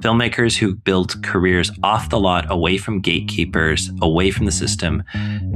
Filmmakers who built careers off the lot, away from gatekeepers, away from the system,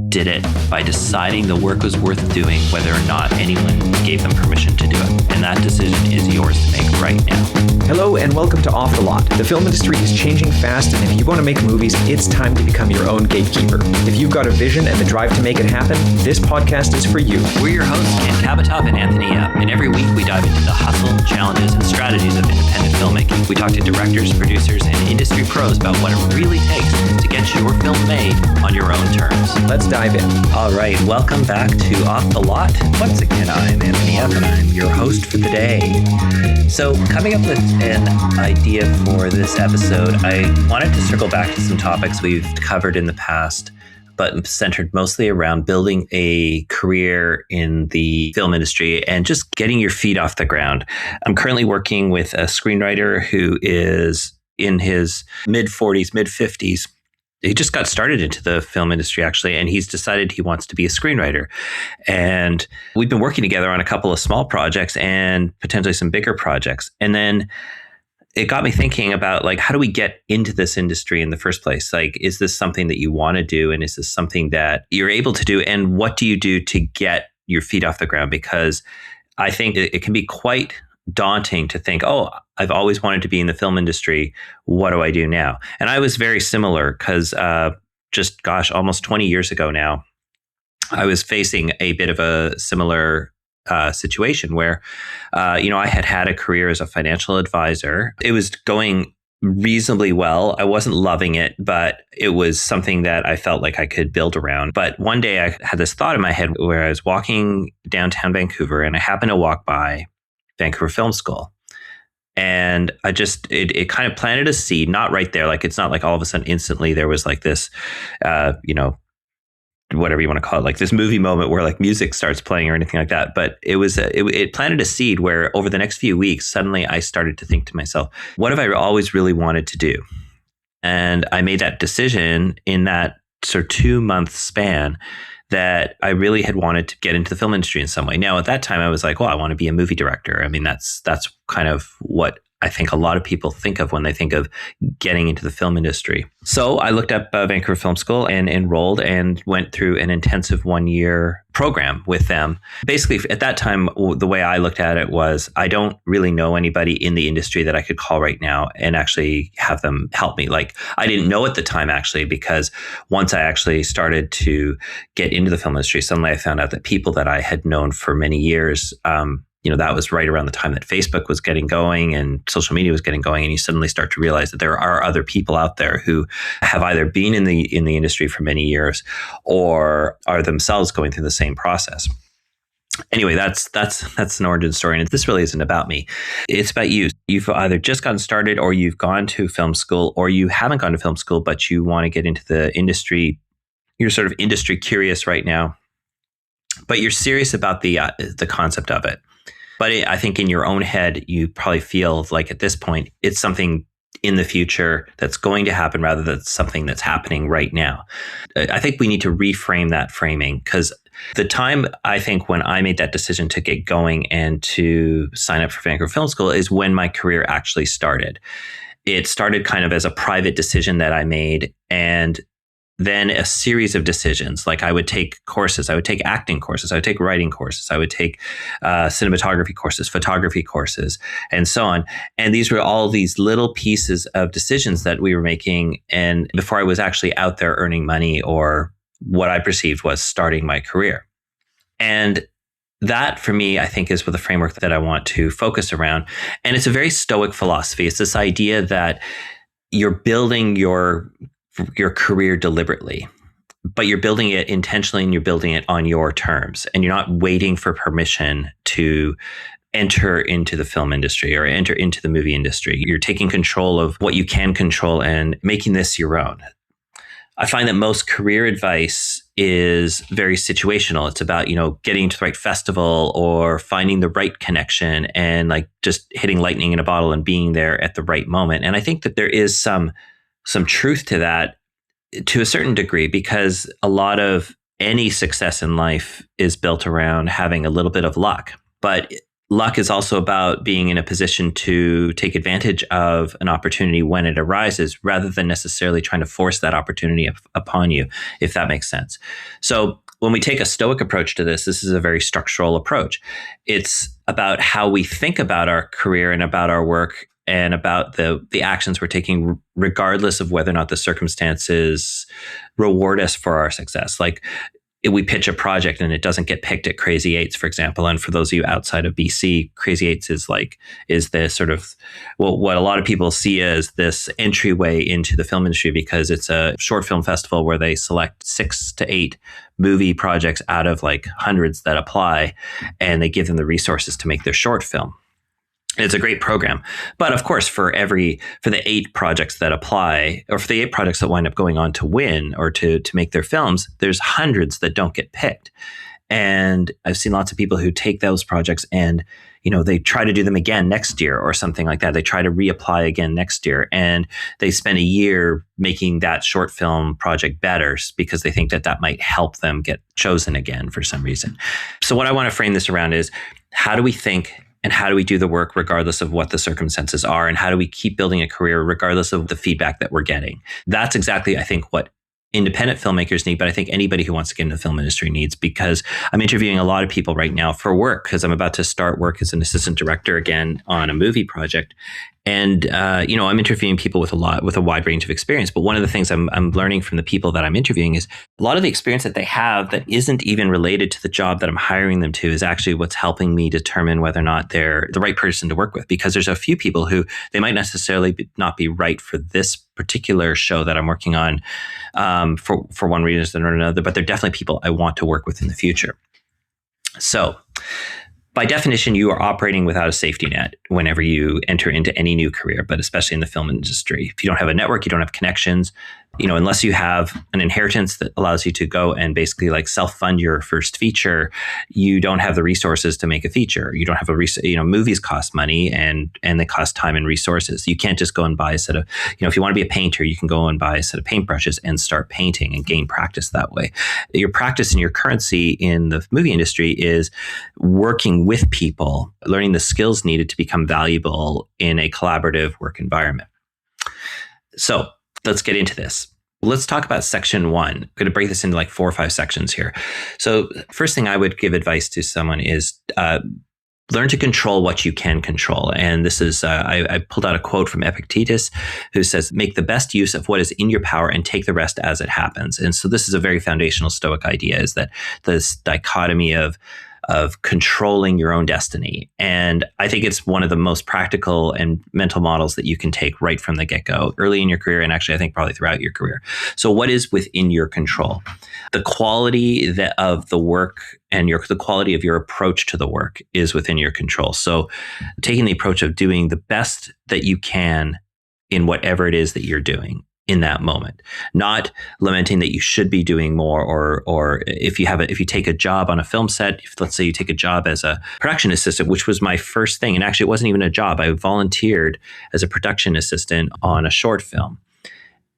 did it by deciding the work was worth doing, whether or not anyone gave them permission to do it. And that decision is yours to make right now. Hello and welcome to Off the Lot. The film industry is changing fast, and if you want to make movies, it's time to become your own gatekeeper. If you've got a vision and the drive to make it happen, this podcast is for you. We're your hosts, Ken Kabatov and Anthony Yap, and every week we dive into the hustle, challenges, and strategies of independent filmmaking. We talk to directors, producers, and industry pros about what it really takes to get your film made on your own terms. Let's dive in. All right, welcome back to Off the Lot. Once again, I'm Anthony Yap, and I'm your host for the day. So, coming up with an idea for this episode, I wanted to circle back to some topics we've covered in the past, but centered mostly around building a career in the film industry and just getting your feet off the ground. I'm currently working with a screenwriter who is in his mid-40s, mid-50s. He just got started into the film industry, actually, and he's decided he wants to be a screenwriter. And we've been working together on a couple of small projects and potentially some bigger projects. And then it got me thinking about, like, how do we get into this industry in the first place? Like, is this something that you want to do? And is this something that you're able to do? And what do you do to get your feet off the ground? Because I think it can be quite daunting to think, oh, I've always wanted to be in the film industry. What do I do now? And I was very similar because almost 20 years ago now, I was facing a bit of a similar situation where, I had a career as a financial advisor. It was going reasonably well. I wasn't loving it, but it was something that I felt like I could build around. But one day I had this thought in my head where I was walking downtown Vancouver and I happened to walk by Vancouver Film School. And it kind of planted a seed, not right there. Like, it's not like all of a sudden instantly there was like this, whatever you want to call it, like this movie moment where like music starts playing or anything like that. But it planted a seed where over the next few weeks, suddenly I started to think to myself, what have I always really wanted to do? And I made that decision in that sort of 2-month span that I really had wanted to get into the film industry in some way. Now, at that time, I was like, well, I want to be a movie director. I mean, that's kind of what I think a lot of people think of when they think of getting into the film industry. So I looked up Vancouver Film School and enrolled and went through an intensive 1-year program with them. Basically, at that time, the way I looked at it was, I don't really know anybody in the industry that I could call right now and actually have them help me. Like, I didn't know at the time, actually, because once I actually started to get into the film industry, suddenly I found out that people that I had known for many years, that was right around the time that Facebook was getting going and social media was getting going. And you suddenly start to realize that there are other people out there who have either been in the industry for many years or are themselves going through the same process. Anyway, that's an origin story. And this really isn't about me. It's about you. You've either just gotten started or you've gone to film school, or you haven't gone to film school, but you want to get into the industry. You're sort of industry curious right now, but you're serious about the concept of it. But I think in your own head, you probably feel like at this point, it's something in the future that's going to happen rather than something that's happening right now. I think we need to reframe that framing, because the time, I think, when I made that decision to get going and to sign up for Vancouver Film School is when my career actually started. It started kind of as a private decision that I made, and then a series of decisions. Like, I would take courses, I would take acting courses, I would take writing courses, I would take cinematography courses, photography courses, and so on. And these were all these little pieces of decisions that we were making, and before I was actually out there earning money or what I perceived was starting my career. And that, for me, I think, is what the framework that I want to focus around. And it's a very stoic philosophy. It's this idea that you're building your career deliberately, but you're building it intentionally and you're building it on your terms, and you're not waiting for permission to enter into the film industry or enter into the movie industry. You're taking control of what you can control and making this your own. I find that most career advice is very situational. It's about, getting to the right festival or finding the right connection and like just hitting lightning in a bottle and being there at the right moment. And I think that there is some truth to that to a certain degree, because a lot of any success in life is built around having a little bit of luck. But luck is also about being in a position to take advantage of an opportunity when it arises, rather than necessarily trying to force that opportunity upon you, if that makes sense. So when we take a stoic approach to this is a very structural approach. It's about how we think about our career and about our work and about the actions we're taking, regardless of whether or not the circumstances reward us for our success. Like, if we pitch a project and it doesn't get picked at Crazy Eights, for example, and for those of you outside of BC, Crazy Eights is the sort of, well, what a lot of people see as this entryway into the film industry, because it's a short film festival where they select 6 to 8 movie projects out of like hundreds that apply, and they give them the resources to make their short film. It's a great program. But of course, for the 8 projects that apply, or for the 8 projects that wind up going on to win or to make their films, there's hundreds that don't get picked. And I've seen lots of people who take those projects and, they try to do them again next year or something like that. They try to reapply again next year, and they spend a year making that short film project better because they think that might help them get chosen again for some reason. So what I want to frame this around is, how do we think and how do we do the work regardless of what the circumstances are? And how do we keep building a career regardless of the feedback that we're getting? That's exactly, I think, what independent filmmakers need, but I think anybody who wants to get into the film industry needs, because I'm interviewing a lot of people right now for work, because I'm about to start work as an assistant director again on a movie project. And, I'm interviewing people with a wide range of experience. But one of the things I'm learning from the people that I'm interviewing is a lot of the experience that they have that isn't even related to the job that I'm hiring them to is actually what's helping me determine whether or not they're the right person to work with. Because there's a few people who they might necessarily not be right for this particular show that I'm working on for one reason or another, but they're definitely people I want to work with in the future. So, by definition, you are operating without a safety net whenever you enter into any new career, but especially in the film industry. If you don't have a network, you don't have connections, unless you have an inheritance that allows you to go and basically like self-fund your first feature, you don't have the resources to make a feature. You don't have movies cost money and they cost time and resources. You can't just go and buy a set of, if you want to be a painter, you can go and buy a set of paintbrushes and start painting and gain practice that way. Your practice and your currency in the movie industry is working with people, learning the skills needed to become valuable in a collaborative work environment. So let's get into this. Let's talk about section 1. I'm going to break this into like 4 or 5 sections here. So first thing I would give advice to someone is learn to control what you can control. And this is, I pulled out a quote from Epictetus, who says, make the best use of what is in your power and take the rest as it happens. And so this is a very foundational Stoic idea, is that this dichotomy of controlling your own destiny. And I think it's one of the most practical and mental models that you can take right from the get-go, early in your career, and actually I think probably throughout your career. So what is within your control? The quality of the work and the quality of your approach to the work is within your control. So taking the approach of doing the best that you can in whatever it is that you're doing in that moment, not lamenting that you should be doing more, or if you take a job on a film set, let's say you take a job as a production assistant, which was my first thing, and actually it wasn't even a job. I volunteered as a production assistant on a short film.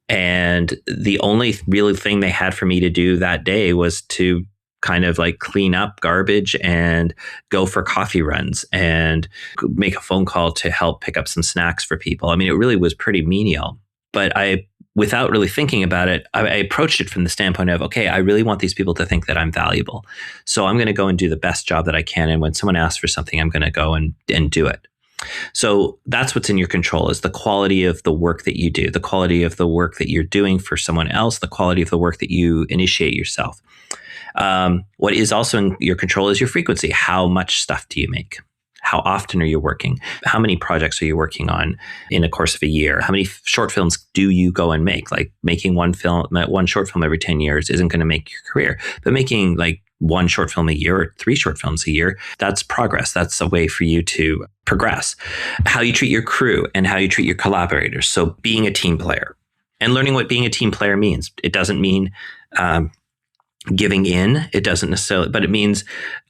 And the only real thing they had for me to do that day was to kind of like clean up garbage and go for coffee runs and make a phone call to help pick up some snacks for people. I mean, it really was pretty menial. But without really thinking about it, I approached it from the standpoint of, okay, I really want these people to think that I'm valuable. So I'm going to go and do the best job that I can. And when someone asks for something, I'm going to go and do it. So that's what's in your control, is the quality of the work that you do, the quality of the work that you're doing for someone else, the quality of the work that you initiate yourself. What is also in your control is your frequency. How much stuff do you make? How often are you working? How many projects are you working on in the course of a year? How many short films do you go and make? Like making one short film every 10 years isn't going to make your career, but making like one short film a year or 3 short films a year, that's progress. That's a way for you to progress. How you treat your crew and how you treat your collaborators. So being a team player and learning what being a team player means. It doesn't mean giving in. It doesn't necessarily, but it means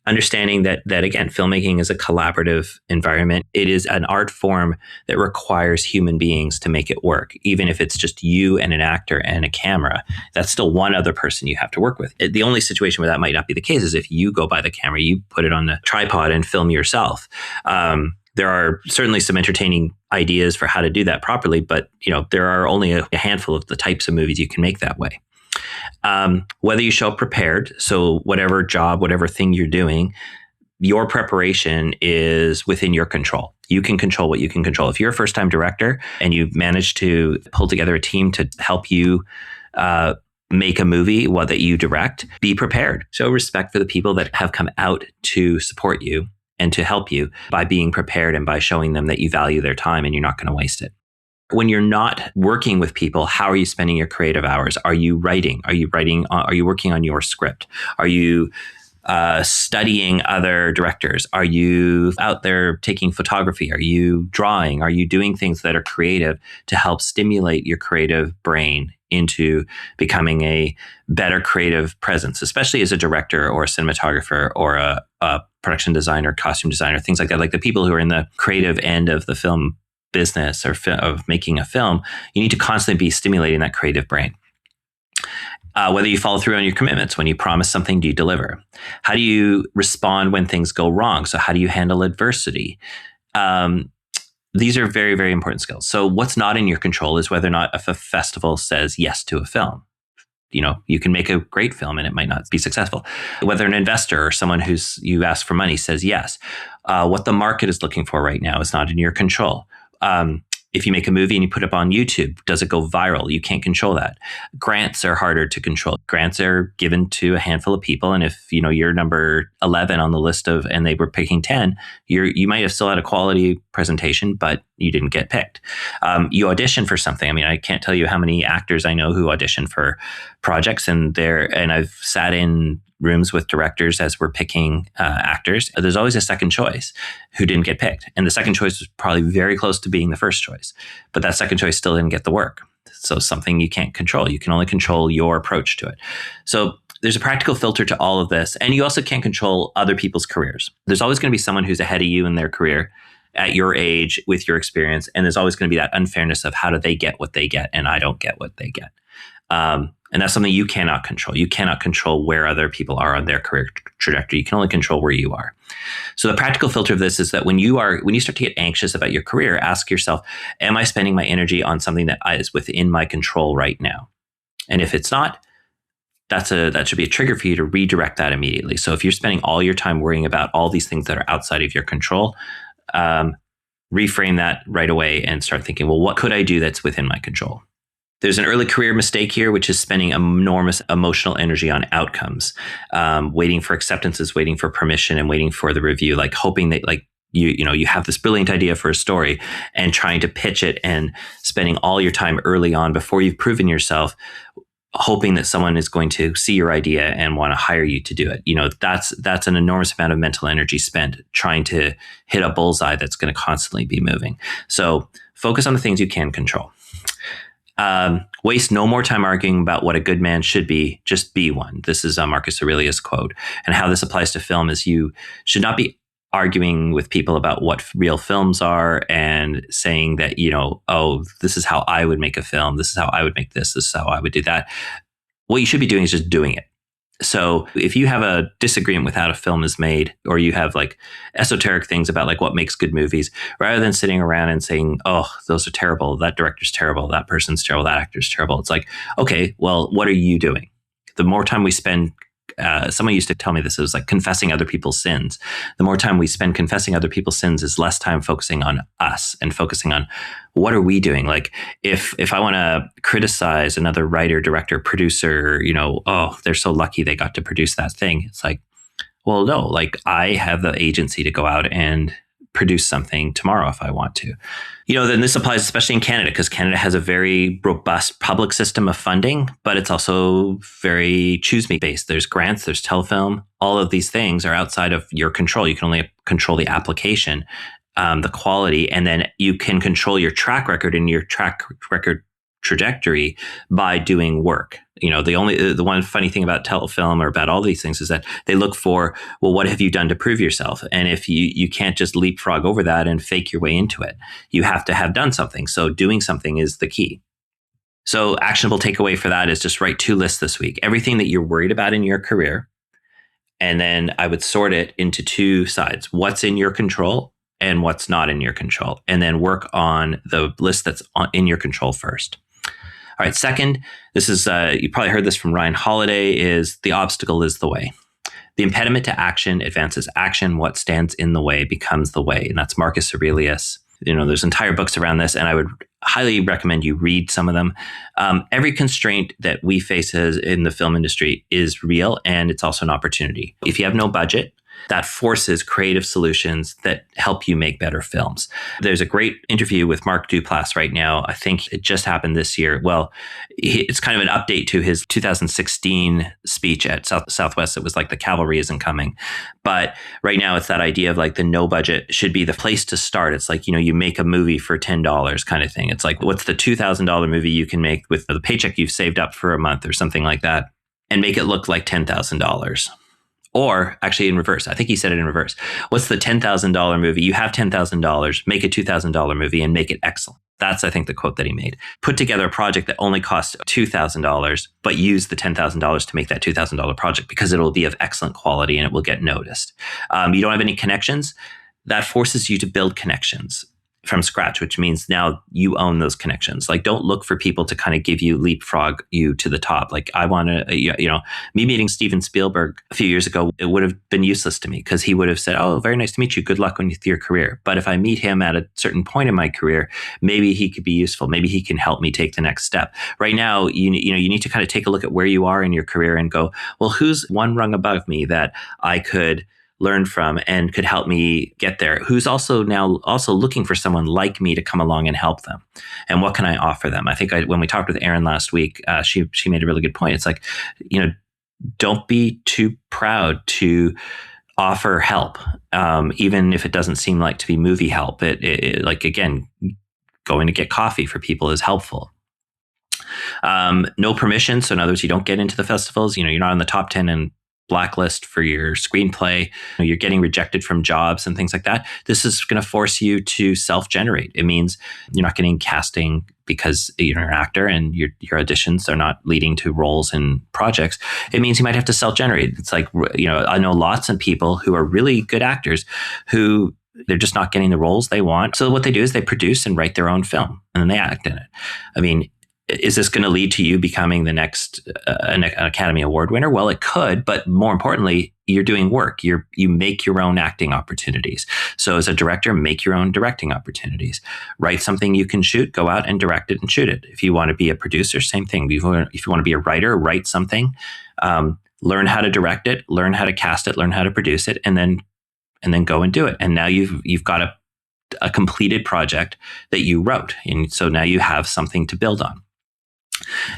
understanding that again, filmmaking is a collaborative environment. It is an art form that requires human beings to make it work. Even if it's just you and an actor and a camera, that's still one other person you have to work with. The only situation where that might not be the case is if you go by the camera, you put it on the tripod and film yourself. There are certainly some entertaining ideas for how to do that properly, but there are only a handful of the types of movies you can make that way. Whether you show up prepared, so whatever job, whatever thing you're doing, your preparation is within your control. You can control what you can control. If you're a first-time director and you manage to pull together a team to help you make a movie that you direct, be prepared. Show respect for the people that have come out to support you and to help you by being prepared and by showing them that you value their time and you're not going to waste it. When you're not working with people, how are you spending your creative hours? Are you writing? Are you working on your script? Are you studying other directors? Are you out there taking photography? Are you drawing? Are you doing things that are creative to help stimulate your creative brain into becoming a better creative presence, especially as a director or a cinematographer or a production designer, costume designer, things like that, like the people who are in the creative end of the film business or of making a film, you need to constantly be stimulating that creative brain. Whether you follow through on your commitments, when you promise something, do you deliver? How do you respond when things go wrong? So how do you handle adversity? These are very, very important skills. So what's not in your control is whether or not if a festival says yes to a film. You can make a great film and it might not be successful. Whether an investor or someone you ask for money says yes. What the market is looking for right now is not in your control. If you make a movie and you put it up on YouTube, does it go viral? You can't control that. Grants are harder to control. Grants are given to a handful of people. And if you're number 11 on the list and they were picking 10, you might have still had a quality presentation, but you didn't get picked. You audition for something. I mean, I can't tell you how many actors I know who audition for projects, and I've sat in rooms with directors as we're picking actors. There's always a second choice who didn't get picked. And the second choice was probably very close to being the first choice, but that second choice still didn't get the work. So something you can't control. You can only control your approach to it. So there's a practical filter to all of this. And you also can't control other people's careers. There's always going to be someone who's ahead of you in their career at your age with your experience. And there's always going to be that unfairness of how do they get what they get and I don't get what they get. And that's something you cannot control. You cannot control where other people are on their career trajectory. You can only control where you are. So the practical filter of this is that when you start to get anxious about your career, ask yourself, am I spending my energy on something that is within my control right now? And if it's not, that should be a trigger for you to redirect that immediately. So if you're spending all your time worrying about all these things that are outside of your control, reframe that right away and start thinking, well, what could I do that's within my control? There's an early career mistake here, which is spending enormous emotional energy on outcomes, waiting for acceptances, waiting for permission, and waiting for the review, like hoping that you have this brilliant idea for a story and trying to pitch it and spending all your time early on before you've proven yourself, hoping that someone is going to see your idea and want to hire you to do it. That's an enormous amount of mental energy spent trying to hit a bullseye that's going to constantly be moving. So focus on the things you can control. Waste no more time arguing about what a good man should be, just be one. This is Marcus Aurelius' quote. And how this applies to film is you should not be arguing with people about what real films are and saying that, this is how I would make a film. This is how I would make this. This is how I would do that. What you should be doing is just doing it. So if you have a disagreement with how a film is made, or you have like esoteric things about like what makes good movies, rather than sitting around and saying, oh, those are terrible, that director's terrible, that person's terrible, that actor's terrible. It's like, okay, well, what are you doing? The more time we spend, someone used to tell me this, it was like confessing other people's sins. The more time we spend confessing other people's sins is less time focusing on us and focusing on what are we doing? Like if I want to criticize another writer, director, producer, oh, they're so lucky they got to produce that thing. It's like, well, no, like I have the agency to go out and produce something tomorrow if I want to. Then this applies especially in Canada, because Canada has a very robust public system of funding, but it's also very choose me based. There's grants, there's telefilm. All of these things are outside of your control. You can only control the application, the quality, and then you can control your track record and your track record trajectory by doing work. The one funny thing about telefilm or about all these things is that they look for, well, what have you done to prove yourself? And if you can't just leapfrog over that and fake your way into it, you have to have done something. So doing something is the key. So actionable takeaway for that is just write 2 lists this week. Everything that you're worried about in your career. And then I would sort it into 2 sides. What's in your control and what's not in your control. And then work on the list that's in your control first. All right. Second, this is, you probably heard this from Ryan Holiday, is the obstacle is the way. The impediment to action advances action. What stands in the way becomes the way. And that's Marcus Aurelius. There's entire books around this, and I would highly recommend you read some of them. Every constraint that we face in the film industry is real, and it's also an opportunity. If you have no budget, that forces creative solutions that help you make better films. There's a great interview with Mark Duplass right now. I think it just happened this year. Well, it's kind of an update to his 2016 speech at Southwest. It was like the cavalry isn't coming. But right now it's that idea of like the no budget should be the place to start. It's like, you make a movie for $10 kind of thing. It's like, what's the $2,000 movie you can make with the paycheck you've saved up for a month or something like that, and make it look like $10,000? Or actually in reverse. I think he said it in reverse. What's the $10,000 movie? You have $10,000, make a $2,000 movie and make it excellent. That's, I think, the quote that he made. Put together a project that only costs $2,000, but use the $10,000 to make that $2,000 project because it'll be of excellent quality and it will get noticed. You don't have any connections. That forces you to build connections from scratch, which means now you own those connections. Like, don't look for people to kind of give you leapfrog you to the top. Like, I want to, me meeting Steven Spielberg a few years ago, it would have been useless to me because he would have said, "Oh, very nice to meet you. Good luck with your career." But if I meet him at a certain point in my career, maybe he could be useful. Maybe he can help me take the next step. Right now, you need to kind of take a look at where you are in your career and go, well, who's one rung above me that I could learn from and could help me get there, who's also looking for someone like me to come along and help them, and what can I offer them? I think when we talked with Erin last week, she made a really good point. It's like, don't be too proud to offer help, even if it doesn't seem like to be movie help. It like, again, going to get coffee for people is helpful. No permission, so in other words, you don't get into the festivals. You're not in the top 10 and blacklist for your screenplay. You're getting rejected from jobs and things like that. This is going to force you to self-generate. It means you're not getting casting because you're an actor and your auditions are not leading to roles in projects. It means you might have to self-generate. It's like, I know lots of people who are really good actors who they're just not getting the roles they want. So what they do is they produce and write their own film and then they act in it. I mean, is this going to lead to you becoming the next an Academy Award winner? Well, it could, but more importantly, you're doing work. You make your own acting opportunities. So as a director, make your own directing opportunities. Write something you can shoot, go out and direct it and shoot it. If you want to be a producer, same thing. If you want to be a writer, write something, learn how to direct it, learn how to cast it, learn how to produce it, and then go and do it. And now you've got a completed project that you wrote. And so now you have something to build on.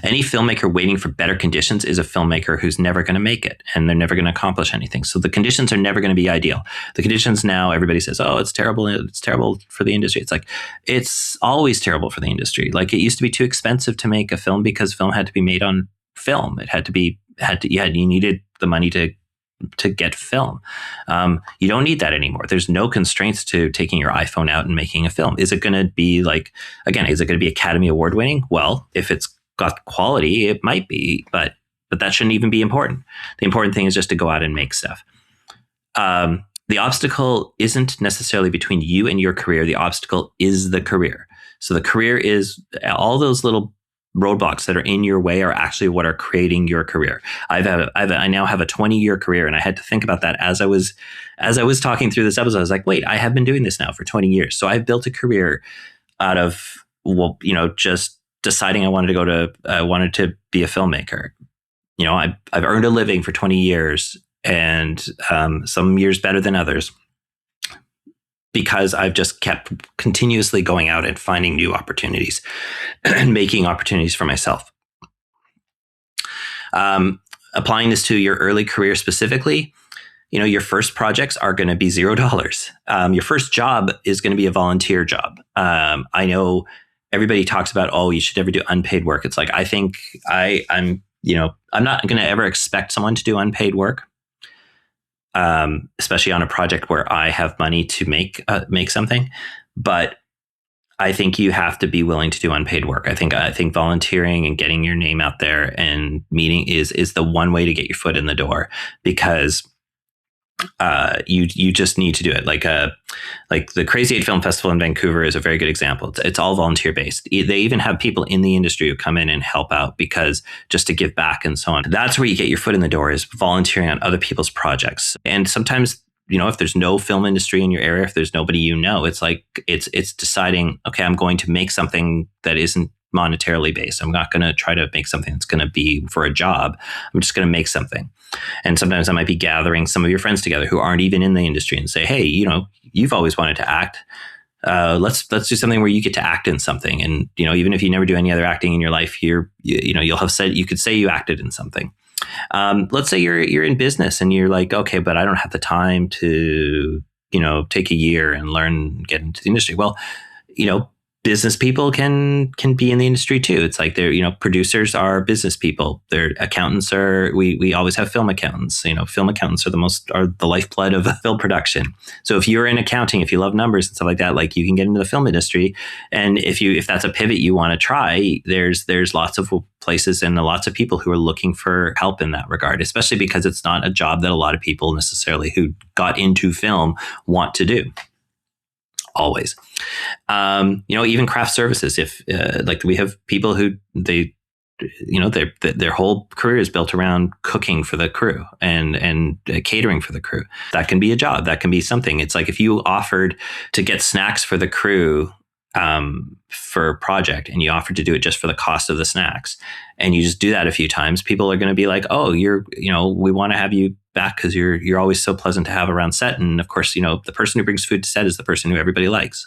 Any filmmaker waiting for better conditions is a filmmaker who's never going to make it, and they're never going to accomplish anything. So the conditions are never going to be ideal. The conditions now, everybody says, "Oh, it's terrible. It's terrible for the industry." It's like, it's always terrible for the industry. Like, it used to be too expensive to make a film because film had to be made on film. You needed the money to get film. You don't need that anymore. There's no constraints to taking your iPhone out and making a film. Is it going to be like, again, is it going to be Academy Award winning? Well, if it's got quality, it might be, but that shouldn't even be important. The important thing is just to go out and make stuff. The obstacle isn't necessarily between you and your career. The obstacle is the career. So the career is all those little roadblocks that are in your way are actually what are creating your career. I now have a 20-year career, and I had to think about that as I was talking through this episode. I was like, wait, I have been doing this now for 20 years. So I've built a career out of, just deciding I wanted to be a filmmaker. I've earned a living for 20 years, and some years better than others, because I've just kept continuously going out and finding new opportunities and making opportunities for myself. Applying this to your early career specifically, your first projects are going to be $0. Your first job is going to be a volunteer job. I know everybody talks about, oh, you should never do unpaid work. It's like, I think I'm I'm not going to ever expect someone to do unpaid work, especially on a project where I have money to make something. But I think you have to be willing to do unpaid work. I think volunteering and getting your name out there and meeting is the one way to get your foot in the door, because you just need to do it. Like the Crazy 8 Film Festival in Vancouver is a very good example. It's all volunteer based. They even have people in the industry who come in and help out, because just to give back and so on. That's where you get your foot in the door, is volunteering on other people's projects. And sometimes, if there's no film industry in your area, if there's nobody, it's like it's deciding, okay, I'm going to make something that isn't monetarily based. I'm not going to try to make something that's going to be for a job. I'm just going to make something. And sometimes I might be gathering some of your friends together who aren't even in the industry and say, hey, you've always wanted to act. Let's do something where you get to act in something. And, even if you never do any other acting in your life, you could say you acted in something. Let's say you're in business and you're like, okay, but I don't have the time to, take a year and learn, get into the industry. Well, business people can be in the industry too. It's like producers are business people. Their accountants we always have film accountants. Film accountants are the lifeblood of film production. So if you're in accounting, if you love numbers and stuff like that, like you can get into the film industry. And if that's a pivot you want to try, there's lots of places and lots of people who are looking for help in that regard, especially because it's not a job that a lot of people necessarily who got into film want to do. Always. Even craft services. If like we have people who their whole career is built around cooking for the crew and catering for the crew. That can be a job. That can be something. It's like if you offered to get snacks for the crew for a project, and you offered to do it just for the cost of the snacks, and you just do that a few times, people are going to be like, oh, we want to have you back because you're always so pleasant to have around set. And of course, the person who brings food to set is the person who everybody likes.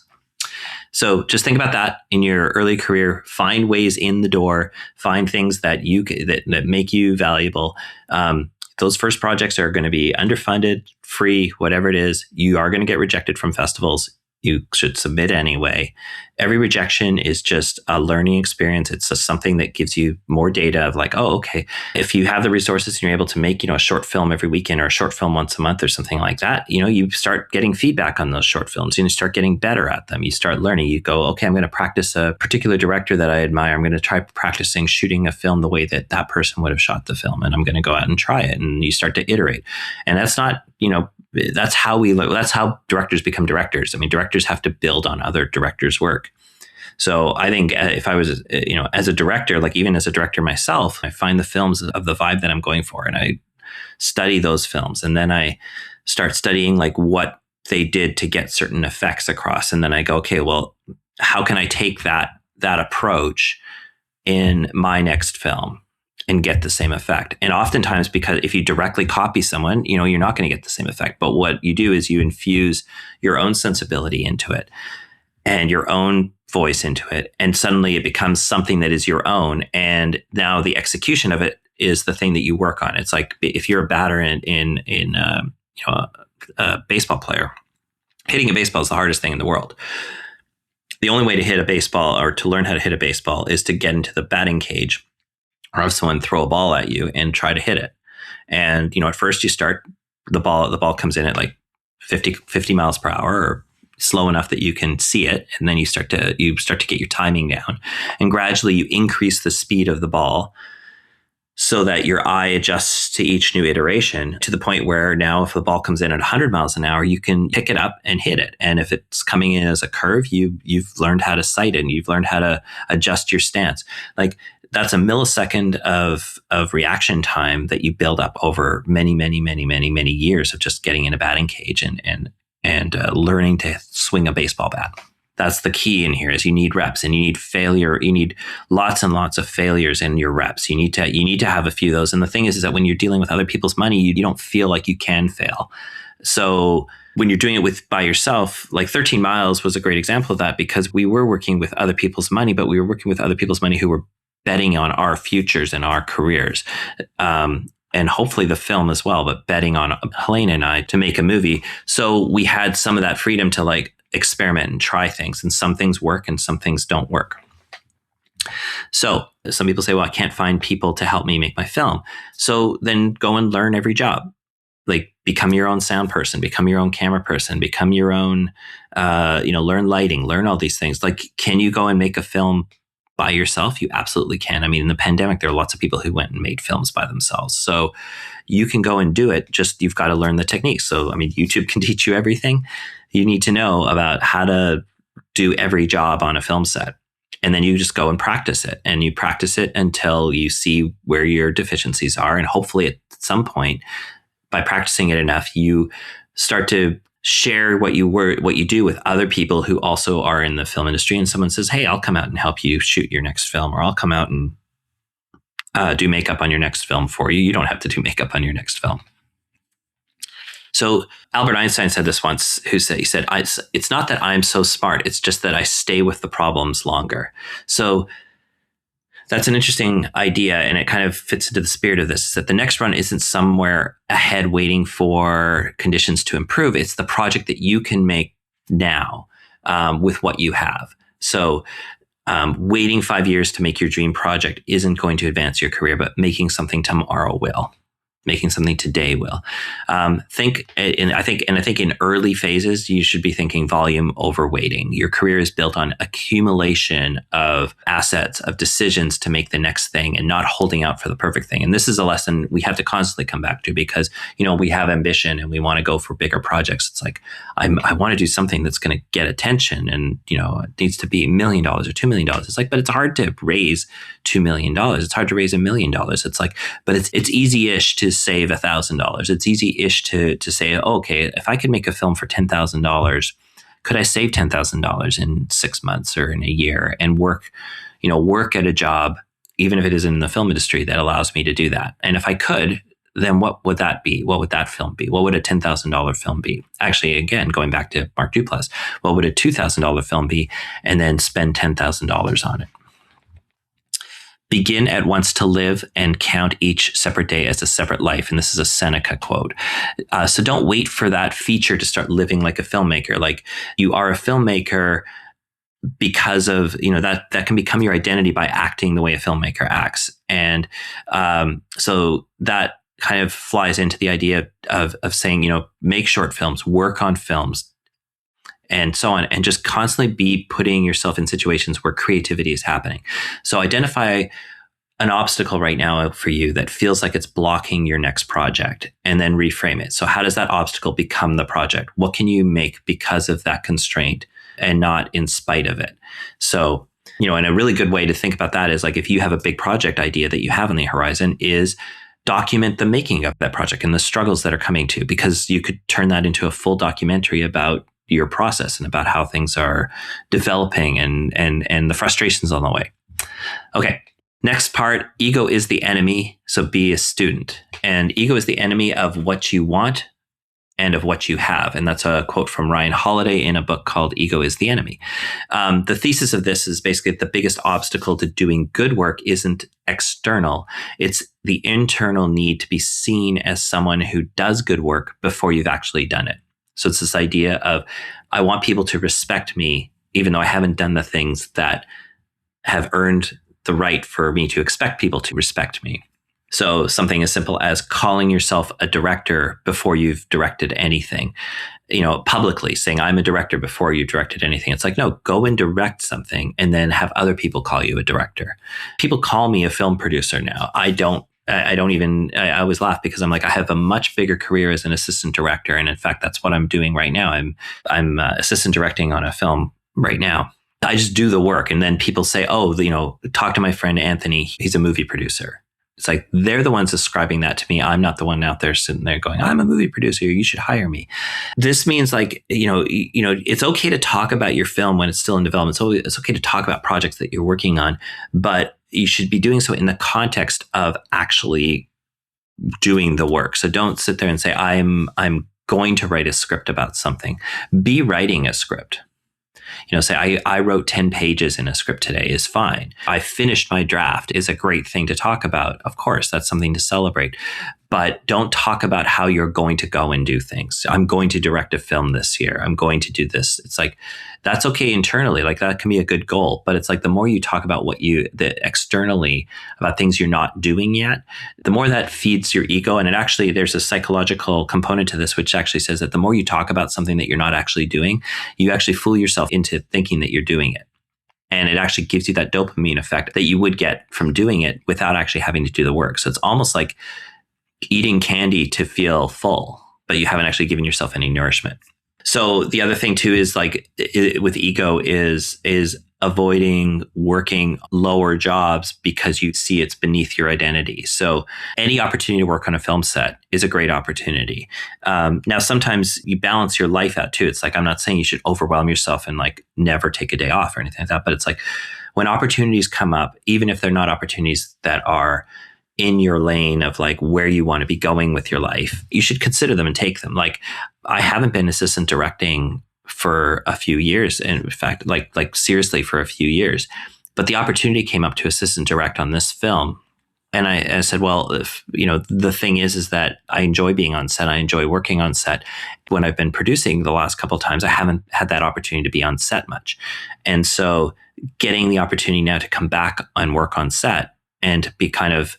So just think about that in your early career. Find ways in the door. Find things that that make you valuable. Those first projects are going to be underfunded, free, whatever it is. You are going to get rejected from festivals. You should submit anyway. Every rejection is just a learning experience. It's just something that gives you more data of like, oh, okay, if you have the resources and you're able to make, a short film every weekend or a short film once a month or something like that, you start getting feedback on those short films and you start getting better at them. You start learning. You go, okay, I'm going to practice a particular director that I admire. I'm going to try practicing shooting a film the way that person would have shot the film. And I'm going to go out and try it. And you start to iterate. And that's not, that's how we learn. That's how directors become directors. I mean, directors have to build on other directors' work. So I think if I was, as a director, like even as a director myself, I find the films of the vibe that I'm going for, and I study those films, and then I start studying like what they did to get certain effects across, and then I go, okay, well, how can I take that approach in my next film and get the same effect? And oftentimes, because if you directly copy someone, you're not going to get the same effect. But what you do is you infuse your own sensibility into it and your own voice into it. And suddenly it becomes something that is your own. And now the execution of it is the thing that you work on. It's like if you're a batter in a baseball player, hitting a baseball is the hardest thing in the world. The only way to hit a baseball or to learn how to hit a baseball is to get into the batting cage or have someone throw a ball at you and try to hit it. And, at first you start, the ball comes in at like 50 miles per hour or slow enough that you can see it. And then you start to get your timing down, and gradually you increase the speed of the ball so that your eye adjusts to each new iteration to the point where now if the ball comes in at 100 miles an hour, you can pick it up and hit it. And if it's coming in as a curve, you've learned how to sight it and you've learned how to adjust your stance. Like that's a millisecond of reaction time that you build up over many, many, many, many, many years of just getting in a batting cage and learning to swing a baseball bat. That's the key in here is you need reps and you need failure. You need lots and lots of failures in your reps. You need to have a few of those. And the thing is that when you're dealing with other people's money, you don't feel like you can fail. So when you're doing it by yourself, like 13 Miles was a great example of that, because we were working with other people's money, but we were working with other people's money who were betting on our futures and our careers. And hopefully the film as well, but betting on Helena and I to make a movie. So we had some of that freedom to like experiment and try things, and some things work and some things don't work. So some people say, well, I can't find people to help me make my film. So then go and learn every job. Like become your own sound person, become your own camera person, become your own, learn lighting, learn all these things. Like, can you go and make a film by yourself? You absolutely can. I mean, in the pandemic, there are lots of people who went and made films by themselves. So you can go and do it. Just you've got to learn the techniques. So, I mean, YouTube can teach you everything. You need to know about how to do every job on a film set. And then you just go and practice it. And you practice it until you see where your deficiencies are. And hopefully at some point, by practicing it enough, you start to share what you do with other people who also are in the film industry. And someone says, hey, I'll come out and help you shoot your next film, or I'll come out and do makeup on your next film for you. You don't have to do makeup on your next film. So Albert Einstein said this once, he said, it's not that I'm so smart. It's just that I stay with the problems longer. So that's an interesting idea, and it kind of fits into the spirit of this, is that the next run isn't somewhere ahead waiting for conditions to improve. It's the project that you can make now with what you have. So waiting 5 years to make your dream project isn't going to advance your career, but making something tomorrow will. Making something today will. I think in early phases, you should be thinking volume over weighting. Your career is built on accumulation of assets, of decisions to make the next thing, and not holding out for the perfect thing. And this is a lesson we have to constantly come back to, because, we have ambition and we want to go for bigger projects. It's like, I want to do something that's going to get attention, and, it needs to be $1 million or $2 million. It's like, but it's hard to raise $2 million. It's hard to raise $1 million. It's like, but it's easy-ish to save $1,000. It's easy-ish to say, okay, if I could make a film for $10,000, could I save $10,000 in 6 months or in a year, and work at a job, even if it isn't in the film industry, that allows me to do that? And if I could, then what would that be? What would that film be? What would a $10,000 film be? Actually, again, going back to Mark Duplass, what would a $2,000 film be? And then spend $10,000 on it. Begin at once to live and count each separate day as a separate life. And this is a Seneca quote. So don't wait for that feature to start living like a filmmaker. Like, you are a filmmaker because of, that can become your identity by acting the way a filmmaker acts. And so that kind of flies into the idea of saying, make short films, work on films, and so on, and just constantly be putting yourself in situations where creativity is happening. So identify an obstacle right now for you that feels like it's blocking your next project, and then reframe it. So how does that obstacle become the project? What can you make because of that constraint and not in spite of it? So, and a really good way to think about that is, like, if you have a big project idea that you have on the horizon, is document the making of that project and the struggles that are coming to, because you could turn that into a full documentary about your process and about how things are developing and the frustrations on the way. Okay. Next part, ego is the enemy. So be a student. And ego is the enemy of what you want and of what you have. And that's a quote from Ryan Holiday in a book called Ego is the Enemy. The thesis of this is basically the biggest obstacle to doing good work isn't external. It's the internal need to be seen as someone who does good work before you've actually done it. So it's this idea of, I want people to respect me, even though I haven't done the things that have earned the right for me to expect people to respect me. So something as simple as calling yourself a director before you've directed anything, publicly saying, I'm a director before you directed anything. It's like, no, go and direct something and then have other people call you a director. People call me a film producer now. I always laugh, because I'm like, I have a much bigger career as an assistant director. And in fact, that's what I'm doing right now. I'm assistant directing on a film right now. I just do the work. And then people say, talk to my friend Anthony. He's a movie producer. It's like, they're the ones ascribing that to me. I'm not the one out there sitting there going, I'm a movie producer. You should hire me. This means, like, it's okay to talk about your film when it's still in development. So it's okay to talk about projects that you're working on, but you should be doing so in the context of actually doing the work. So don't sit there and say, I'm going to write a script about something. Be writing a script. Say, I wrote 10 pages in a script today is fine. I finished my draft is a great thing to talk about. Of course, that's something to celebrate. but don't talk about how you're going to go and do things. I'm going to direct a film this year. I'm going to do this. It's like, that's okay internally. Like that can be a good goal, but it's like the more you talk about externally about things you're not doing yet, the more that feeds your ego. And it actually, there's a psychological component to this, which actually says that the more you talk about something that you're not actually doing, you actually fool yourself into thinking that you're doing it. And it actually gives you that dopamine effect that you would get from doing it without actually having to do the work. So it's almost like eating candy to feel full, but you haven't actually given yourself any nourishment. So the other thing too is like with ego is avoiding working lower jobs because you see it's beneath your identity. So any opportunity to work on a film set is a great opportunity. Now, sometimes you balance your life out too. It's like, I'm not saying you should overwhelm yourself and like never take a day off or anything like that, but it's like when opportunities come up, even if they're not opportunities that are in your lane of like where you want to be going with your life, you should consider them and take them. Like I haven't been assistant directing for a few years. And in fact, like seriously for a few years, but the opportunity came up to assistant direct on this film. And I said, well, if, the thing is that I enjoy being on set. I enjoy working on set. When I've been producing the last couple of times, I haven't had that opportunity to be on set much. And so getting the opportunity now to come back and work on set and be kind of,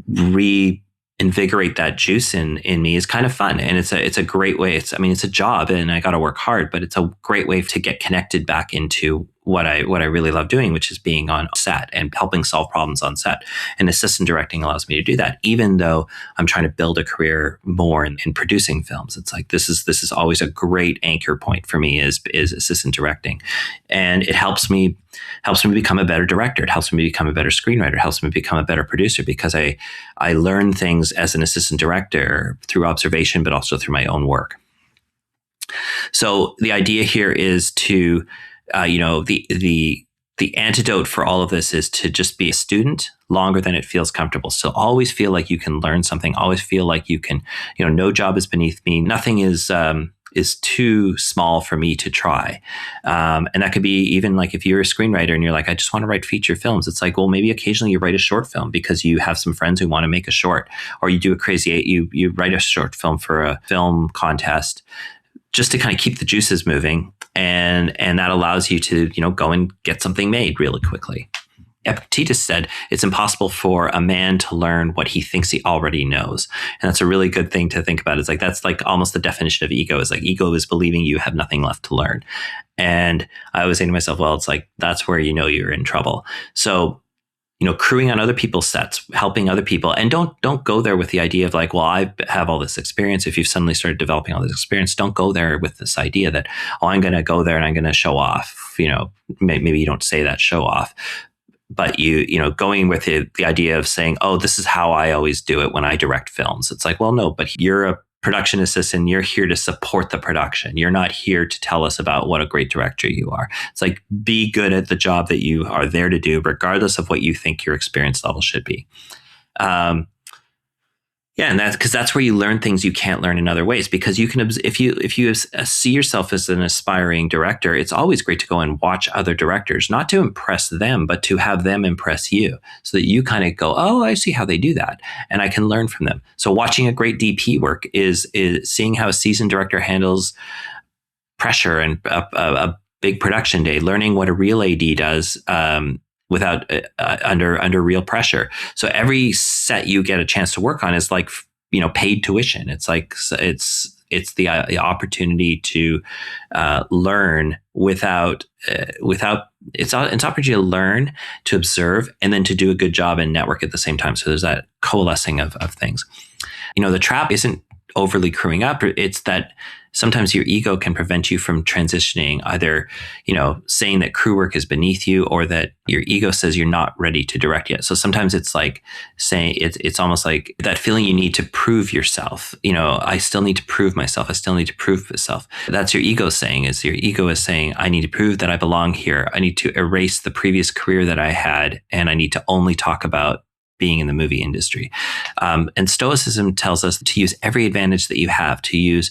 reinvigorate that juice in me is kind of fun. And it's a great way. It's a job and I got to work hard, but it's a great way to get connected back into what I really love doing, which is being on set and helping solve problems on set. And assistant directing allows me to do that, even though I'm trying to build a career more in producing films. It's like, this is always a great anchor point for me is assistant directing. And it helps me become a better director. It helps me become a better screenwriter. It helps me become a better producer because I learn things as an assistant director through observation, but also through my own work. So the idea here is to, the antidote for all of this is to just be a student longer than it feels comfortable. So always feel like you can learn something. Always feel like you can, no job is beneath me. Nothing is too small for me to try. And that could be even like if you're a screenwriter and you're like, I just want to write feature films. It's like, well, maybe occasionally you write a short film because you have some friends who want to make a short, or you do a crazy eight, you write a short film for a film contest just to kind of keep the juices moving. And that allows you to, go and get something made really quickly. Epictetus said, it's impossible for a man to learn what he thinks he already knows. And that's a really good thing to think about. It's like, that's like almost the definition of ego. Is like ego is believing you have nothing left to learn. And I was saying to myself, well, it's like, that's where you're in trouble. So, crewing on other people's sets, helping other people, and don't go there with the idea of like, well, I have all this experience. If you've suddenly started developing all this experience, don't go there with this idea that, oh, I'm going to go there and I'm going to show off. Maybe you don't say that, show off, but going with the idea of saying, oh, this is how I always do it when I direct films. It's like, well, no, but you're a production assistant. You're here to support the production. You're not here to tell us about what a great director you are. It's like, be good at the job that you are there to do, regardless of what you think your experience level should be. And that's because that's where you learn things you can't learn in other ways. Because you can, if you see yourself as an aspiring director, it's always great to go and watch other directors, not to impress them, but to have them impress you, so that you kind of go, oh, I see how they do that, and I can learn from them. So watching a great DP work is seeing how a seasoned director handles pressure and a big production day, learning what a real AD does. Without under real pressure. So every set you get a chance to work on is like, paid tuition. It's like, it's the opportunity to learn without it's opportunity to learn, to observe, and then to do a good job and network at the same time. So there's that coalescing of things. The trap isn't overly crewing up. It's that sometimes your ego can prevent you from transitioning, either, saying that crew work is beneath you, or that your ego says you're not ready to direct yet. So sometimes it's like saying, it's almost like that feeling you need to prove yourself. I still need to prove myself. I still need to prove myself. That's your ego saying, I need to prove that I belong here. I need to erase the previous career that I had, and I need to only talk about being in the movie industry. And Stoicism tells us to use every advantage that you have, to use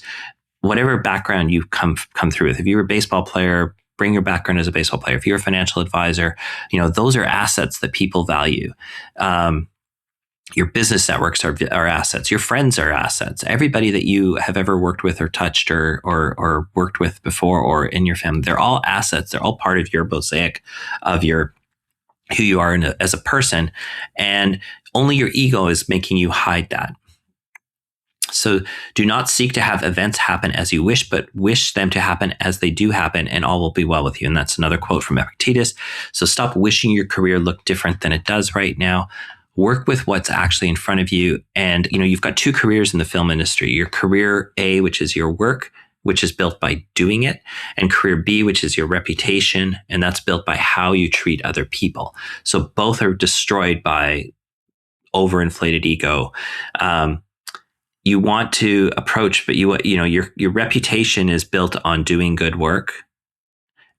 whatever background you come through with. If you were a baseball player, bring your background as a baseball player. If you're a financial advisor, those are assets that people value. Your business networks are assets. Your friends are assets. Everybody that you have ever worked with or touched or worked with before or in your family, they're all assets. They're all part of your mosaic of your who you are as a person. And only your ego is making you hide that. So do not seek to have events happen as you wish, but wish them to happen as they do happen, and all will be well with you. And that's another quote from Epictetus. So stop wishing your career looked different than it does right now. Work with what's actually in front of you. And, you've got two careers in the film industry. Your career A, which is your work, which is built by doing it, and career B, which is your reputation, and that's built by how you treat other people. So both are destroyed by overinflated ego. You want to approach, but your reputation is built on doing good work,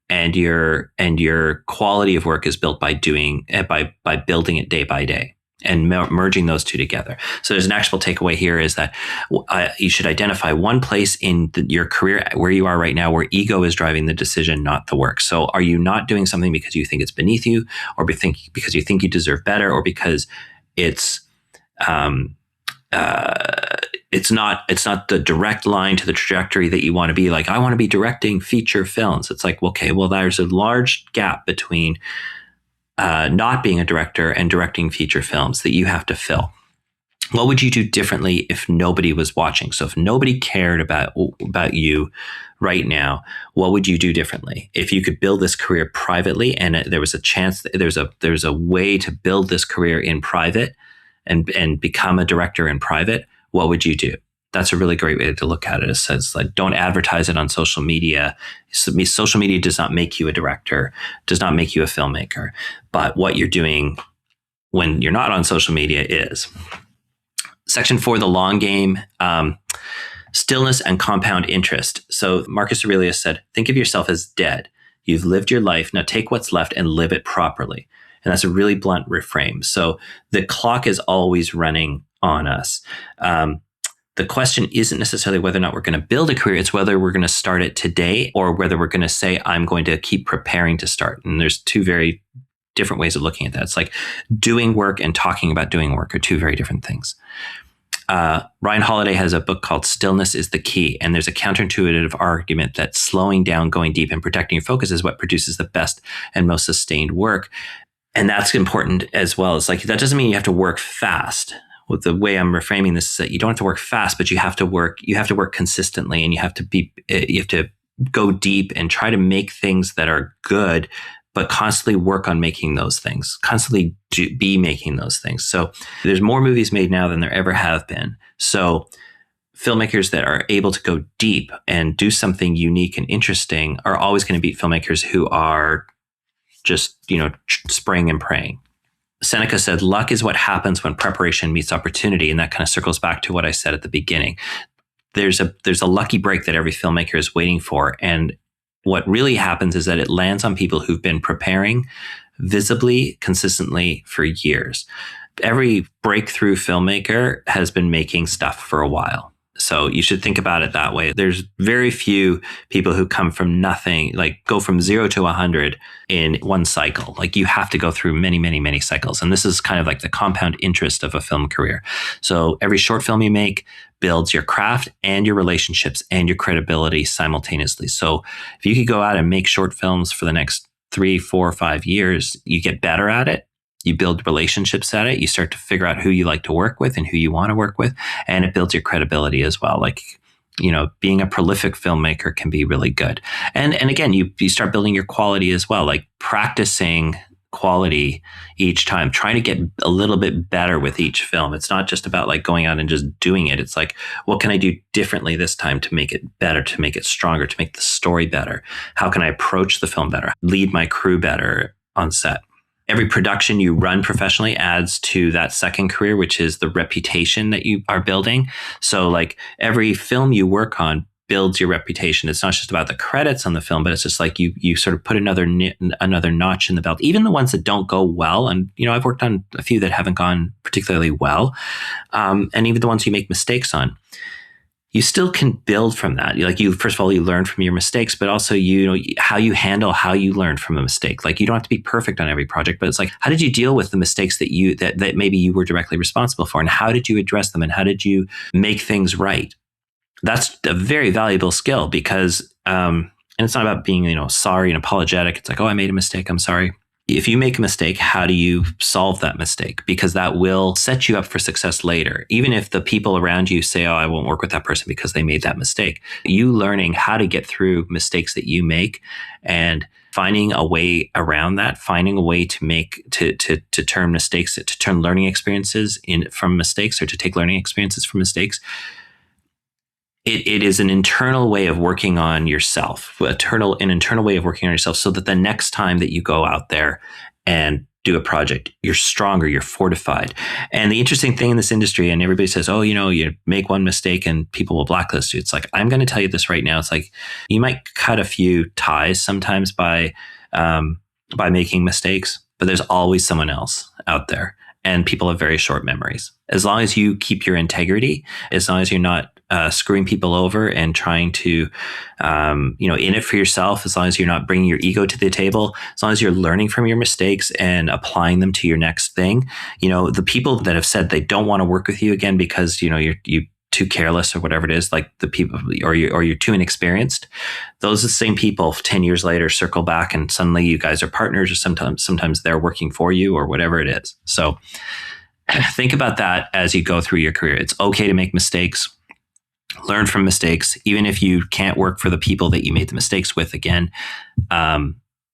and your quality of work is built by doing by building it day by day and merging those two together. So there's an actual takeaway here is that you should identify one place in your career where you are right now where ego is driving the decision, not the work. So are you not doing something because you think it's beneath you, or because you think you deserve better, or because it's not the direct line to the trajectory that you want to be? Like, I want to be directing feature films. It's like, okay, well, there's a large gap between not being a director and directing feature films that you have to fill. What would you do differently if nobody was watching? So if nobody cared about you right now, what would you do differently? If you could build this career privately, and there was a chance, there's a way to build this career in private and become a director in private, what would you do? That's a really great way to look at it. It says, like, don't advertise it on social media. Social media does not make you a director, does not make you a filmmaker. But what you're doing when you're not on social media is. Section 4, the long game, stillness and compound interest. So Marcus Aurelius said, think of yourself as dead. You've lived your life. Now take what's left and live it properly. And that's a really blunt reframe. So the clock is always running on us. The question isn't necessarily whether or not we're going to build a career. It's whether we're going to start it today, or whether we're going to say, I'm going to keep preparing to start. And there's two very different ways of looking at that. It's like doing work and talking about doing work are two very different things. Ryan Holiday has a book called Stillness is the Key. And there's a counterintuitive argument that slowing down, going deep, and protecting your focus is what produces the best and most sustained work. And that's important as well. It's like, that doesn't mean you have to work fast. Well, the way I'm reframing this is that you don't have to work fast, but you have to work consistently, and you have to go deep and try to make things that are good, but constantly work on making those things, constantly be making those things. So there's more movies made now than there ever have been. So filmmakers that are able to go deep and do something unique and interesting are always going to beat filmmakers who are just, spraying and praying. Seneca said, luck is what happens when preparation meets opportunity. And that kind of circles back to what I said at the beginning. There's a lucky break that every filmmaker is waiting for. And what really happens is that it lands on people who've been preparing visibly, consistently for years. Every breakthrough filmmaker has been making stuff for a while. So you should think about it that way. There's very few people who come from nothing, like go from 0 to 100 in one cycle. Like, you have to go through many, many, many cycles. And this is kind of like the compound interest of a film career. So every short film you make builds your craft and your relationships and your credibility simultaneously. So if you could go out and make short films for the next 3, 4, 5 years, you get better at it. You build relationships at it. You start to figure out who you like to work with and who you want to work with. And it builds your credibility as well. Like, being a prolific filmmaker can be really good. And again, you start building your quality as well, like practicing quality each time, trying to get a little bit better with each film. It's not just about like going out and just doing it. It's like, what can I do differently this time to make it better, to make it stronger, to make the story better? How can I approach the film better? Lead my crew better on set? Every production you run professionally adds to that second career, which is the reputation that you are building. So like every film you work on builds your reputation. It's not just about the credits on the film, but it's just like you sort of put another notch in the belt. Even the ones that don't go well, and I've worked on a few that haven't gone particularly well, and even the ones you make mistakes on. you still can build from that. Like you, first of all, you learn from your mistakes, but also, you know, how you handle how you learn from a mistake. Like you don't have to be perfect on every project, but it's like, how did you deal with the mistakes that maybe you were directly responsible for? And how did you address them? And how did you make things right? That's a very valuable skill because, and it's not about being, you know, sorry and apologetic. It's like, oh, I made a mistake, I'm sorry. If you make a mistake, how do you solve that mistake? Because that will set you up for success later. Even if the people around you say, oh, I won't work with that person because they made that mistake. You learning how to get through mistakes that you make and finding a way around that, finding a way to make, to turn mistakes, to turn learning experiences from mistakes, or to take learning experiences from mistakes. It is an internal way of working on yourself, an internal way of working on yourself, so that the next time that you go out there and do a project, you're stronger, you're fortified. And the interesting thing in this industry, and everybody says, oh, you know, you make one mistake and people will blacklist you. It's like, I'm going to tell you this right now. It's like, you might cut a few ties sometimes by making mistakes, but there's always someone else out there. And people have very short memories. As long as you keep your integrity, as long as you're not screwing people over and trying to, in it for yourself, as long as you're not bringing your ego to the table, as long as you're learning from your mistakes and applying them to your next thing, you know, the people that have said they don't want to work with you again because, you know, you're too careless or whatever it is, like the people, or you're too inexperienced. Those are the same people 10 years later circle back and suddenly you guys are partners, or sometimes they're working for you or whatever it is. So think about that as you go through your career. It's okay to make mistakes. Learn from mistakes. Even if you can't work for the people that you made the mistakes with again,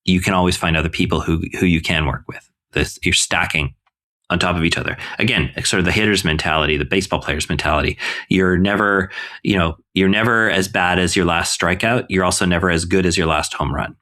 you can always find other people who you can work with. You're stacking on top of each other. Again, sort of the hitter's mentality, the baseball player's mentality. You're never as bad as your last strikeout. You're also never as good as your last home run.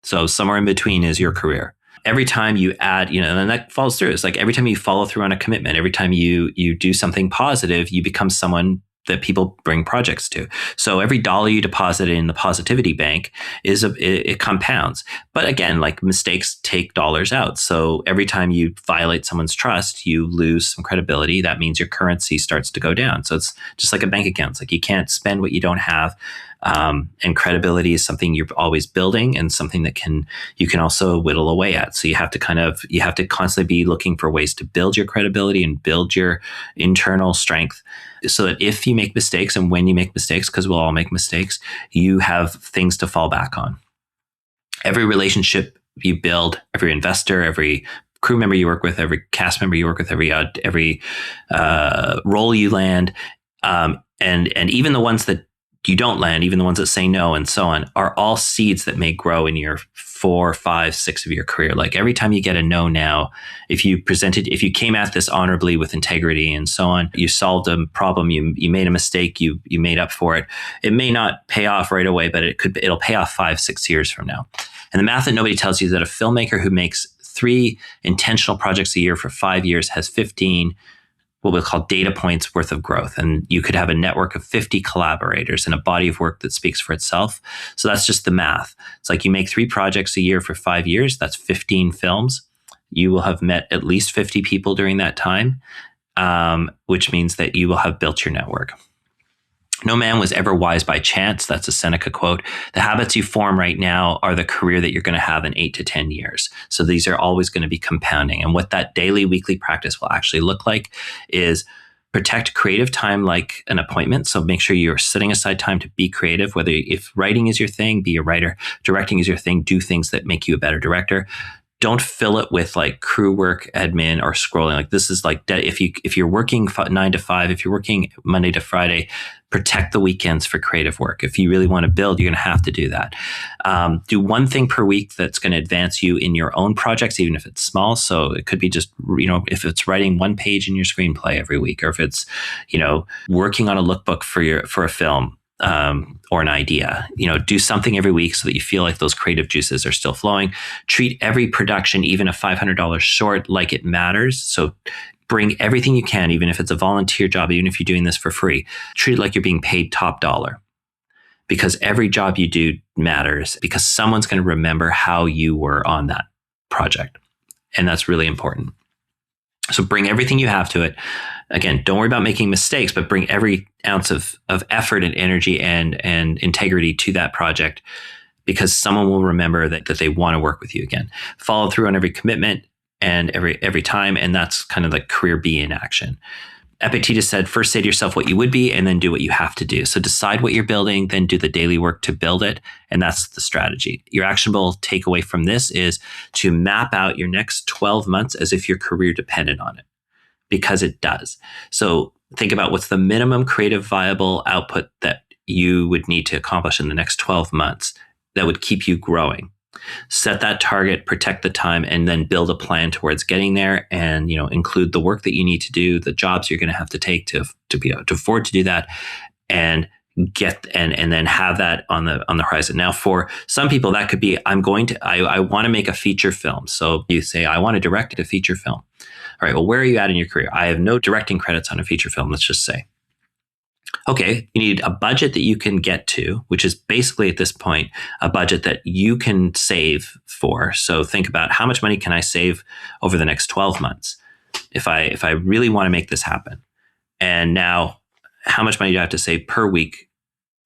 So somewhere in between is your career. Every time you add, you know, and that falls through. It's like every time you follow through on a commitment, every time you do something positive, you become someone that people bring projects to. So every dollar you deposit in the positivity bank it compounds. But again, like mistakes take dollars out. So every time you violate someone's trust, you lose some credibility. That means your currency starts to go down. So it's just like a bank account. It's like you can't spend what you don't have. And credibility is something you're always building, and something that you can also whittle away at. So you have to constantly be looking for ways to build your credibility and build your internal strength, so that if you make mistakes, and when you make mistakes, because we'll all make mistakes, you have things to fall back on. Every relationship you build, every investor, every crew member you work with, every cast member you work with, every role you land, and even the ones that you don't land, even the ones that say no and so on, are all seeds that may grow in your 4, 5, 6 of your career. Like every time you get a no now, if you came at this honorably with integrity and so on, you solved a problem, you made a mistake, you made up for it. It may not pay off right away, but it'll pay off 5, 6 years from now. And the math that nobody tells you is that a filmmaker who makes 3 intentional projects a year for 5 years has 15 what we'll call data points worth of growth. And you could have a network of 50 collaborators and a body of work that speaks for itself. So that's just the math. It's like you make 3 projects a year for 5 years. That's 15 films. You will have met at least 50 people during that time, which means that you will have built your network. No man was ever wise by chance. That's a Seneca quote. The habits you form right now are the career that you're going to have in 8 to 10 years. So these are always going to be compounding. And what that daily, weekly practice will actually look like is protect creative time like an appointment. So make sure you're setting aside time to be creative, whether if writing is your thing, be a writer, directing is your thing, do things that make you a better director. Don't fill it with like crew work, admin, or scrolling. Like this is like if you're working 9 to 5, if you're working Monday to Friday, protect the weekends for creative work. If you really want to build, you're going to have to do that. Do one thing per week that's going to advance you in your own projects, even if it's small. So it could be just, if it's writing 1 page in your screenplay every week, or if it's, working on a lookbook for a film. Or an idea, do something every week so that you feel like those creative juices are still flowing. Treat every production, even a $500 short, like it matters. So bring everything you can, even if it's a volunteer job, even if you're doing this for free, treat it like you're being paid top dollar, because every job you do matters, because someone's going to remember how you were on that project. And that's really important. So bring everything you have to it. Again, don't worry about making mistakes, but bring every ounce of effort and energy and integrity to that project, because someone will remember that they want to work with you again. Follow through on every commitment and every time, and that's kind of like career B in action. Epictetus said, first say to yourself what you would be, and then do what you have to do. So decide what you're building, then do the daily work to build it. And that's the strategy. Your actionable takeaway from this is to map out your next 12 months as if your career depended on it, because it does. So think about what's the minimum creative viable output that you would need to accomplish in the next 12 months that would keep you growing. Set that target, protect the time, and then build a plan towards getting there. And include the work that you need to do, the jobs you're going to have to take to be able to afford to do that, and then have that on the horizon. Now, for some people, that could be I want to make a feature film. So you say, I want to direct a feature film. All right, well, where are you at in your career? I have no directing credits on a feature film, let's just say. Okay, you need a budget that you can get to, which is basically at this point a budget that you can save for. So think about, how much money can I save over the next 12 months if I really want to make this happen? And now, how much money do I have to save per week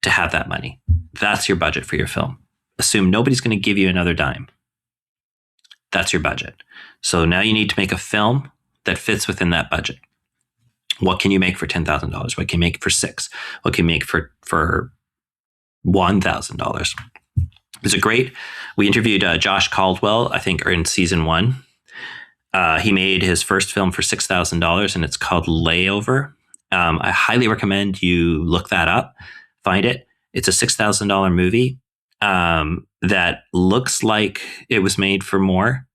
to have that money? That's your budget for your film. Assume nobody's going to give you another dime. That's your budget. So now you need to make a film that fits within that budget. What can you make for $10,000? What can you make for $6,000? What can you make for $1,000? It's we interviewed Josh Caldwell, I think, in season 1. He made his first film for $6,000, and it's called Layover. I highly recommend you look that up, find it. It's a $6,000 movie that looks like it was made for more.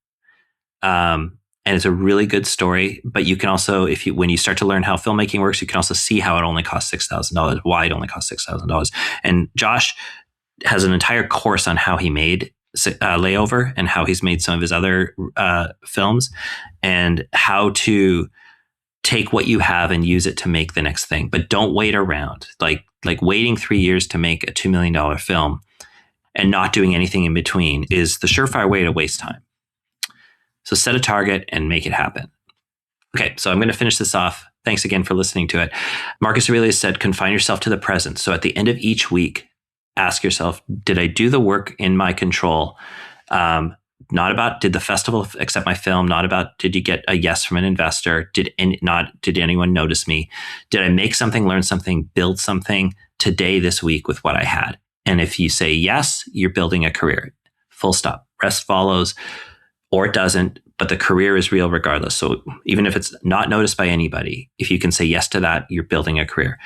And it's a really good story, but you can also, when you start to learn how filmmaking works, you can also see how it only costs $6,000, why it only costs $6,000. And Josh has an entire course on how he made Layover and how he's made some of his other films, and how to take what you have and use it to make the next thing. But don't wait around. Like waiting 3 years to make a $2 million film and not doing anything in between is the surefire way to waste time. So set a target and make it happen. Okay, so I'm going to finish this off. Thanks again for listening to it. Marcus Aurelius said, confine yourself to the present. So at the end of each week, ask yourself, did I do the work in my control? Not about, did the festival accept my film? Not about, did you get a yes from an investor? Did anyone notice me? Did I make something, learn something, build something today, this week with what I had? And if you say yes, you're building a career. Full stop. Rest follows. Or it doesn't, but the career is real regardless. So even if it's not noticed by anybody, if you can say yes to that, you're building a career.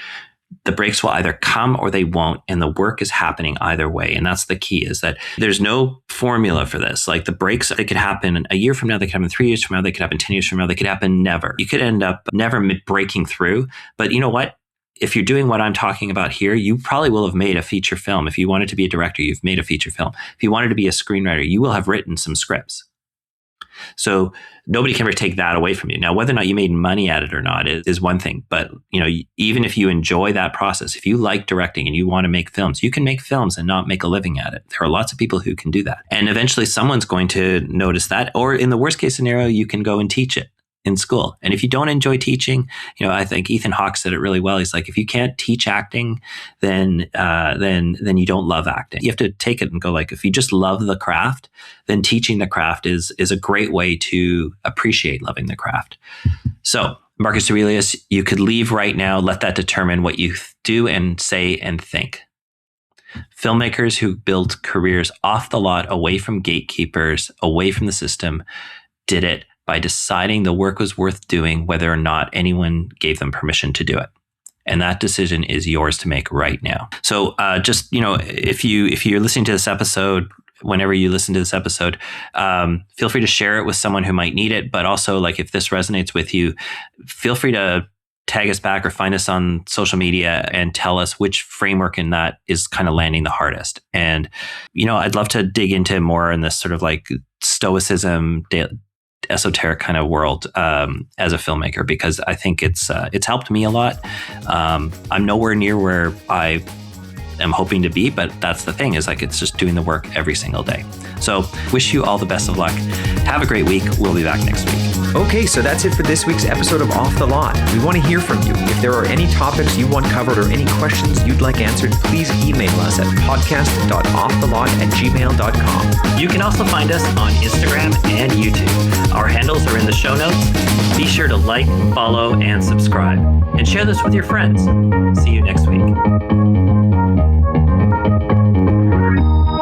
The breaks will either come or they won't, and the work is happening either way. And that's the key, is that there's no formula for this. Like the breaks, they could happen a year from now, they could happen 3 years from now, they could happen 10 years from now, they could happen never. You could end up never breaking through. But you know what? If you're doing what I'm talking about here, you probably will have made a feature film. If you wanted to be a director, you've made a feature film. If you wanted to be a screenwriter, you will have written some scripts. So nobody can ever take that away from you. Now, whether or not you made money at it or not is one thing. But even if you enjoy that process, if you like directing and you want to make films, you can make films and not make a living at it. There are lots of people who can do that. And eventually someone's going to notice that. Or in the worst case scenario, you can go and teach it in school. And if you don't enjoy teaching, I think Ethan Hawke said it really well. He's like, if you can't teach acting, then you don't love acting. You have to take it and go, like, if you just love the craft, then teaching the craft is a great way to appreciate loving the craft. So Marcus Aurelius, you could leave right now. Let that determine what you do and say and think. Filmmakers who build careers off the lot, away from gatekeepers, away from the system, did it by deciding the work was worth doing, whether or not anyone gave them permission to do it. And that decision is yours to make right now. So if you're listening to this episode, whenever you listen to this episode, feel free to share it with someone who might need it. But also, like, if this resonates with you, feel free to tag us back or find us on social media and tell us which framework in that is kind of landing the hardest. And, I'd love to dig into more in this sort of like stoicism, esoteric kind of world as a filmmaker, because I think it's helped me a lot. I'm nowhere near where I am hoping to be, but that's the thing, is like it's just doing the work every single day. So wish you all the best of luck. Have a great week. We'll be back next week. Okay, so that's it for this week's episode of Off the Lot. We want to hear from you. If there are any topics you want covered or any questions you'd like answered, please email us at podcast.offthelot@gmail.com. You can also find us on Instagram and YouTube. Our handles are in the show notes. Be sure to like, follow, and subscribe. And share this with your friends. See you next week.